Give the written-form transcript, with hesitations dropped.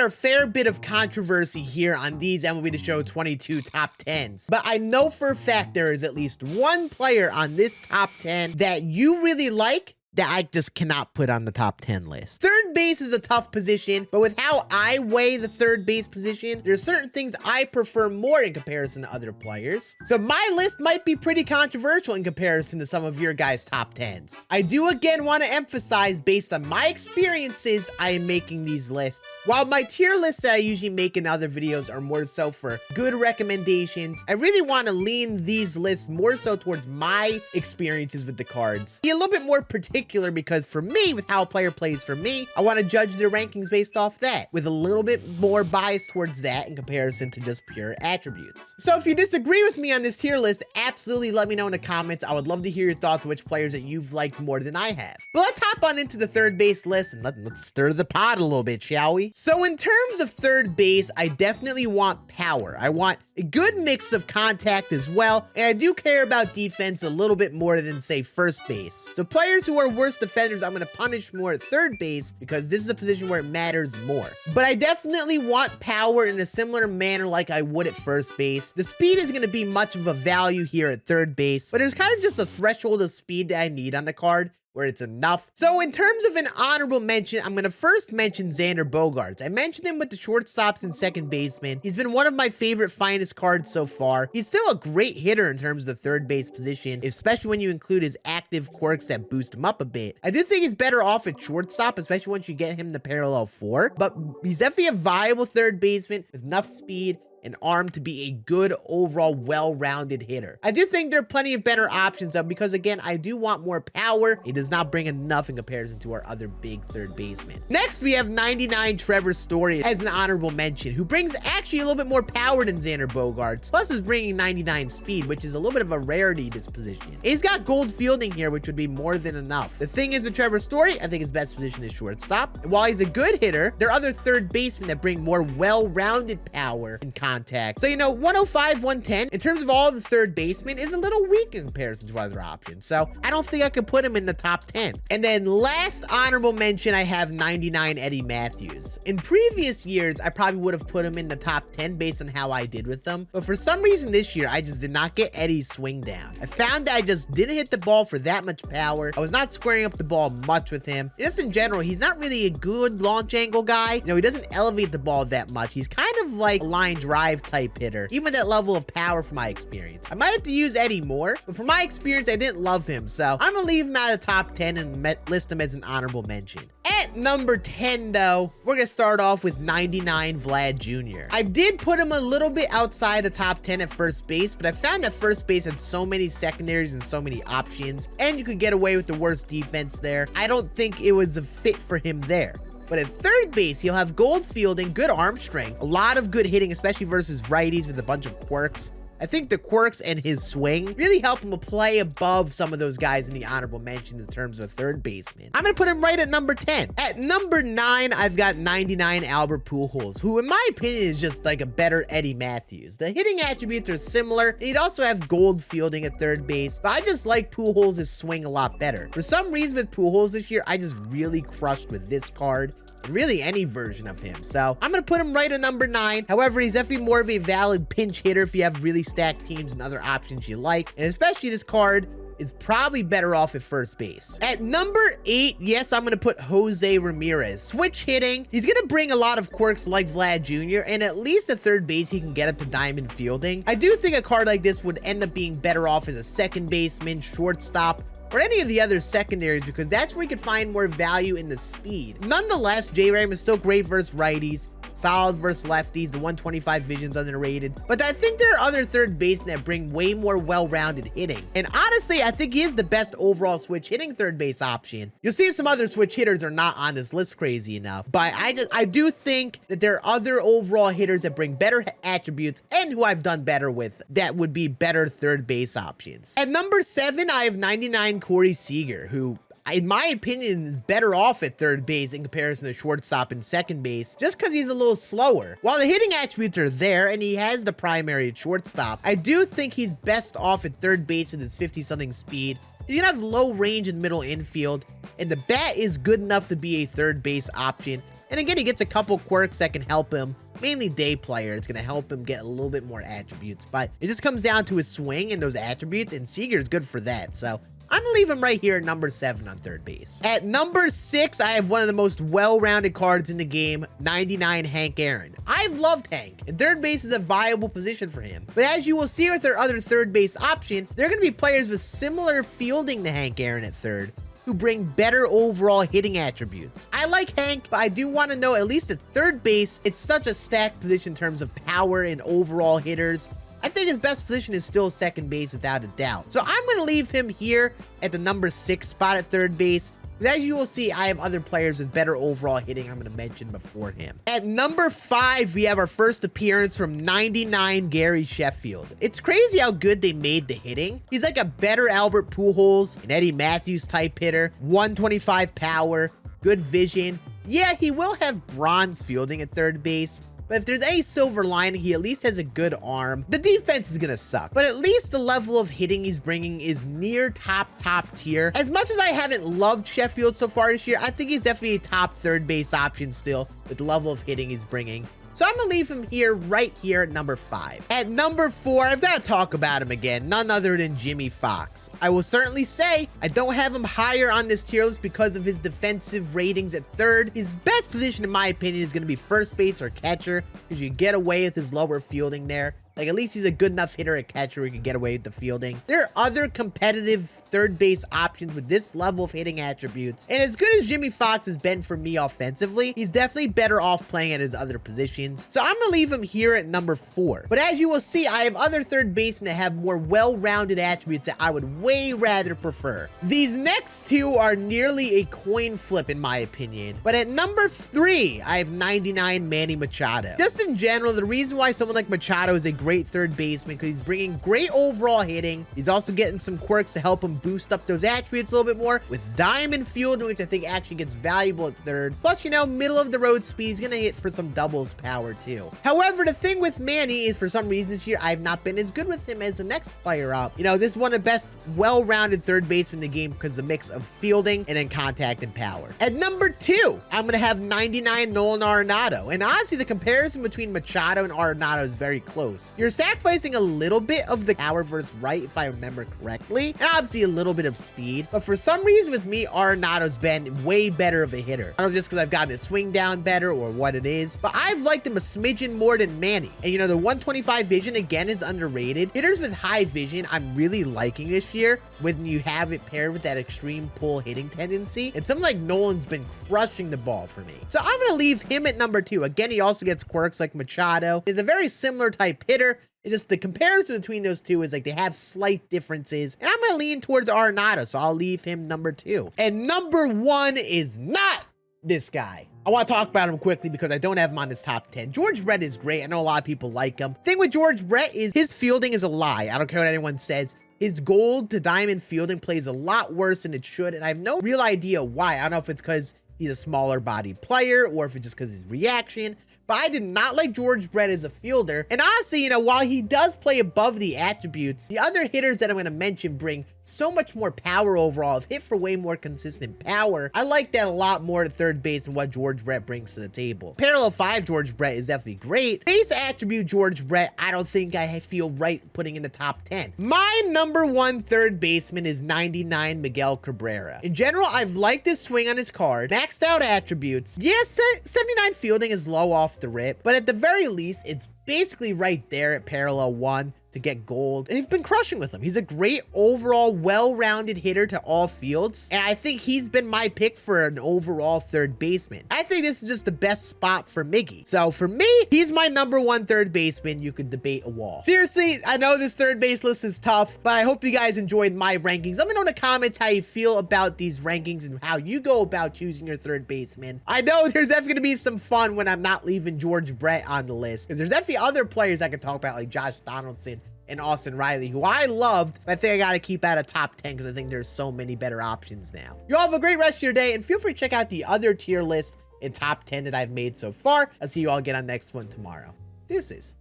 a fair bit of controversy here on these MLB The Show 22 top 10s, but I know for a fact there is at least one player on this top 10 that you really like that I just cannot put on the top 10 list. Third base is a tough position, but with how I weigh the third base position, there's certain things I prefer more in comparison to other players. So my list might be pretty controversial in comparison to some of your guys' top 10s. I do again want to emphasize, based on my experiences, I am making these lists. While my tier lists that I usually make in other videos are more so for good recommendations, I really want to lean these lists more so towards my experiences with the cards. Be a little bit more particular because for me, with how a player plays for me, I want to judge their rankings based off that, with a little bit more bias towards that in comparison to just pure attributes. So if you disagree with me on this tier list, absolutely let me know in the comments. I would love to hear your thoughts on which players that you've liked more than I have. But let's hop on into the third base list and let's stir the pot a little bit, shall we? So in terms of third base, I definitely want power. I want a good mix of contact as well, and I do care about defense a little bit more than, say, first base. So players who are worse defenders, I'm going to punish more at third base because this is a position where it matters more. But I definitely want power in a similar manner like I would at first base. The speed is going to be much of a value here at third base, but there's kind of just a threshold of speed that I need on the card where it's enough. So in terms of an honorable mention, I'm going to first mention Xander Bogaerts. I mentioned him with the shortstops and second baseman. He's been one of my favorite finest cards so far. He's still a great hitter in terms of the third base position, especially when you include his active quirks that boost him up a bit. I do think he's better off at shortstop, especially once you get him the parallel 4, but he's definitely a viable third baseman with enough speed and arm to be a good overall well-rounded hitter. I do think there are plenty of better options though, because again, I do want more power. He does not bring enough in comparison to our other big third baseman. Next, we have 99 Trevor Story as an honorable mention, who brings actually a little bit more power than Xander Bogaerts, plus is bringing 99 speed, which is a little bit of a rarity this position. He's got gold fielding here, which would be more than enough. The thing is with Trevor Story, I think his best position is shortstop. And while he's a good hitter, there are other third basemen that bring more well-rounded power and contact. So, 105, 110, in terms of all the third basemen, is a little weak in comparison to other options. So, I don't think I could put him in the top 10. And then last honorable mention, I have 99 Eddie Matthews. In previous years, I probably would have put him in the top 10 based on how I did with them. But for some reason this year, I just did not get Eddie's swing down. I found that I just didn't hit the ball for that much power. I was not squaring up the ball much with him. Just in general, he's not really a good launch angle guy. He doesn't elevate the ball that much. He's kind of like a line drive type hitter, even with that level of power from my experience. I might have to use Eddie more, but from my experience, I didn't love him. So I'm gonna leave him out of the top 10 and list him as an honorable mention. At number 10, though, we're gonna start off with 99 Vlad Jr. I did put him a little bit outside the top 10 at first base, but I found that first base had so many secondaries and so many options, and you could get away with the worst defense there. I don't think it was a fit for him there. But at third base, he'll have gold fielding, good arm strength, a lot of good hitting, especially versus righties with a bunch of quirks. I think the quirks and his swing really help him to play above some of those guys in the honorable mentions in terms of a third baseman. I'm going to put him right at number 10. At number 9, I've got 99 Albert Pujols, who in my opinion is just like a better Eddie Matthews. The hitting attributes are similar, and he'd also have gold fielding at third base, but I just like Pujols' swing a lot better. For some reason with Pujols this year, I just really crushed with this card, and really any version of him. So I'm going to put him right at number 9. However, he's definitely more of a valid pinch hitter if you have really stacked teams and other options you like. And especially this card is probably better off at first base. At number 8, yes, I'm going to put Jose Ramirez. Switch hitting. He's going to bring a lot of quirks like Vlad Jr., and at least at third base, he can get up to diamond fielding. I do think a card like this would end up being better off as a second baseman, shortstop, or any of the other secondaries, because that's where you could find more value in the speed. Nonetheless, J-Ram is still great versus righties, solid versus lefties. The 125 vision's underrated, but I think there are other third basemen that bring way more well-rounded hitting. And honestly, I think he is the best overall switch hitting third base option. You'll see some other switch hitters are not on this list crazy enough, but I do think that there are other overall hitters that bring better attributes and who I've done better with that would be better third base options. At number 7, I have 99 Corey Seager, who in my opinion is better off at third base in comparison to shortstop and second base, just because he's a little slower. While the hitting attributes are there and he has the primary at shortstop, I do think he's best off at third base with his 50-something speed. He's gonna have low range in middle infield, and the bat is good enough to be a third base option. And again, he gets a couple quirks that can help him, mainly day player. It's going to help him get a little bit more attributes, but it just comes down to his swing and those attributes, and Seager's good for that. So I'm gonna leave him right here at number 7 on third base. At number 6, I have one of the most well-rounded cards in the game, 99 Hank Aaron. I've loved Hank, and third base is a viable position for him. But as you will see with their other third base option, they're gonna be players with similar fielding to Hank Aaron at third, who bring better overall hitting attributes. I like Hank, but I do want to know, at least at third base, it's such a stacked position in terms of power and overall hitters. I think his best position is still second base without a doubt. So I'm going to leave him here at the number 6 spot at third base. But as you will see, I have other players with better overall hitting I'm going to mention before him. At number 5, we have our first appearance from 99 Gary Sheffield. It's crazy how good they made the hitting. He's like a better Albert Pujols, an Eddie Matthews type hitter, 125 power, good vision. Yeah, he will have bronze fielding at third base, but if there's any silver lining, he at least has a good arm. The defense is gonna suck, but at least the level of hitting he's bringing is near top tier. As much as I haven't loved Sheffield so far this year, I think he's definitely a top third base option still with the level of hitting he's bringing. So I'm gonna leave him here, right here at number 5. At number 4, I've got to talk about him again, none other than Jimmy Fox. I will certainly say I don't have him higher on this tier list because of his defensive ratings at third. His best position, in my opinion, is gonna be first base or catcher, because you get away with his lower fielding there. Like, at least he's a good enough hitter at catcher where he can get away with the fielding. There are other competitive third base options with this level of hitting attributes. And as good as Jimmy Fox has been for me offensively, he's definitely better off playing at his other positions. So I'm gonna leave him here at number 4. But as you will see, I have other third basemen that have more well-rounded attributes that I would way rather prefer. These next two are nearly a coin flip in my opinion. But at number 3, I have 99 Manny Machado. Just in general, the reason why someone like Machado is a great third baseman, because he's bringing great overall hitting. He's also getting some quirks to help him boost up those attributes a little bit more with diamond fielding, which I think actually gets valuable at third. Plus, you know, middle of the road speed, he's gonna hit for some doubles power too. However, the thing with Manny is for some reason this year, I've not been as good with him as the next player up. You know, this is one of the best well-rounded third basemen in the game because of the mix of fielding and then contact and power. At number 2, I'm gonna have 99 Nolan Arenado. And honestly, the comparison between Machado and Arenado is very close. You're sacrificing a little bit of the power versus right, if I remember correctly, and obviously a little bit of speed. But for some reason with me, Arenado's been way better of a hitter. I don't know, just because I've gotten his swing down better or what it is, but I've liked him a smidgen more than Manny. And you know, the 125 vision again is underrated. Hitters with high vision, I'm really liking this year when you have it paired with that extreme pull hitting tendency. And something like Nolan's been crushing the ball for me. So I'm gonna leave him at number 2. Again, he also gets quirks like Machado. He's a very similar type hitter. It's just the comparison between those two is like they have slight differences. And I'm going to lean towards Arenado, so I'll leave him number 2. And number 1 is not this guy. I want to talk about him quickly because I don't have him on this top 10. George Brett is great. I know a lot of people like him. Thing with George Brett is his fielding is a lie. I don't care what anyone says. His gold to diamond fielding plays a lot worse than it should. And I have no real idea why. I don't know if it's because he's a smaller body player or if it's just because his reaction. But I did not like George Brett as a fielder. And honestly, you know, while he does play above the attributes, the other hitters that I'm going to mention bring so much more power overall, have hit for way more consistent power. I like that a lot more at third base than what George Brett brings to the table. Parallel 5 George Brett is definitely great. Base attribute George Brett, I don't think I feel right putting in the top 10. My number 1 third baseman is 99 Miguel Cabrera. In general, I've liked this swing on his card. Maxed out attributes. Yes, 79 fielding is low off the rip, but at the very least, it's basically right there at parallel 1 to get gold, and he's been crushing with him. He's a great overall well-rounded hitter to all fields, and I think he's been my pick for an overall third baseman. I think this is just the best spot for Miggy. So for me, he's my number 1 third baseman. You could debate a wall. Seriously, I know this third base list is tough, but I hope you guys enjoyed my rankings. Let me know in the comments how you feel about these rankings and how you go about choosing your third baseman. I know there's definitely gonna be some fun when I'm not leaving George Brett on the list, because there's definitely other players I could talk about like Josh Donaldson and Austin Riley, who I loved, but I think I gotta keep out of top 10 because I think there's so many better options now. You all have a great rest of your day, and feel free to check out the other tier list and top 10 that I've made so far. I'll see you all again on the next one tomorrow. Deuces.